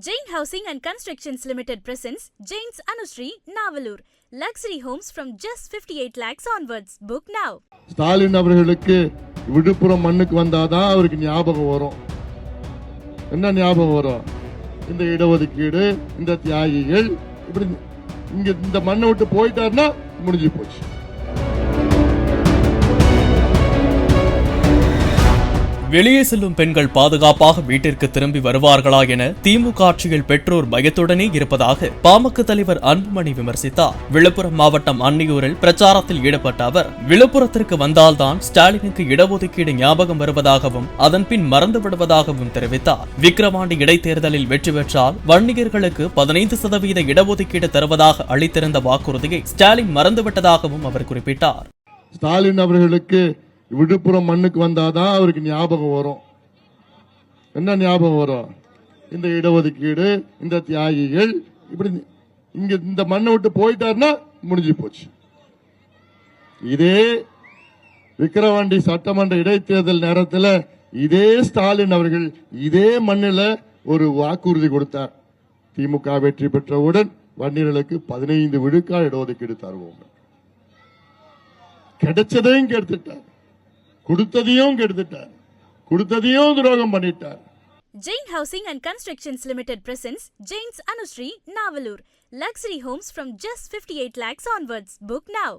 Jain Housing and Constructions Limited presents Jain's Anushree, Navalur. Luxury homes from just 58 lakhs onwards. Book now. Stalin அவர்களுக்கு விழுப்புரம் மண்ணுக்கு வந்தாதான் அவருக்கு ஞாபகம் வரும். என்ன ஞாபகம் வரும்? இந்த இடஒதுக்கீடு, இந்த தியாகிகள், இப்படி இங்க இந்த மண்ணை விட்டு போயிட்டாருன்னா முடிஞ்சு போச்சு. வெளியே செல்லும் பெண்கள் பாதுகாப்பாக வீட்டிற்கு திரும்பி வருவார்களா என திமுக ஆட்சியில் பெற்றோர் பயத்துடனே இருப்பதாக பாமக தலைவர் அன்புமணி விமர்சித்தார். விழுப்புரம் மாவட்டம் அன்னியூரில் பிரச்சாரத்தில் ஈடுபட்ட அவர், விழுப்புரத்திற்கு வந்தால்தான் ஸ்டாலினுக்கு இடஒதுக்கீடு ஞாபகம் வருவதாகவும் அதன் பின் மறந்து விடுவதாகவும் தெரிவித்தார். விக்கிரவாண்டி இடைத்தேர்தலில் வெற்றி பெற்றால் வன்னியர்களுக்கு 15% இடஒதுக்கீடு தருவதாக அளித்திருந்த வாக்குறுதியை ஸ்டாலின் மறந்துவிட்டதாகவும் அவர் குறிப்பிட்டார். ஸ்டாலின் அவர்களுக்கு விழுப்புரம் மண்ணுக்கு வந்தாதான் அவருக்கு ஞாபகம் வரும். என்ன ஞாபகம் வரும்? இந்த இடஒதுக்கீடு, இந்த தியாகிகள், இப்படி இங்க இந்த மண்ணை விட்டு போயிட்டாருன்னா முடிஞ்சு போச்சு. இதே விக்கிரவாண்டி சட்டமன்ற இடைத்தேர்தல் நேரத்தில் இதே ஸ்டாலின் அவர்கள் இதே மண்ணில் ஒரு வாக்குறுதி கொடுத்தார். திமுக வெற்றி பெற்றவுடன் வன்னியர்களுக்கு 15 விழுக்காடு இடஒதுக்கீடு தருவோம். கிடைச்சதையும் கெடுத்துட்டார், கொடுத்ததையும் கெடுத்துட்டார், கொடுத்ததையும் துரோகம் பண்ணிட்டார். Jain Housing and Constructions Limited presents Jain's Anushree, Navalur. Luxury homes from just 58 lakhs onwards. Book now.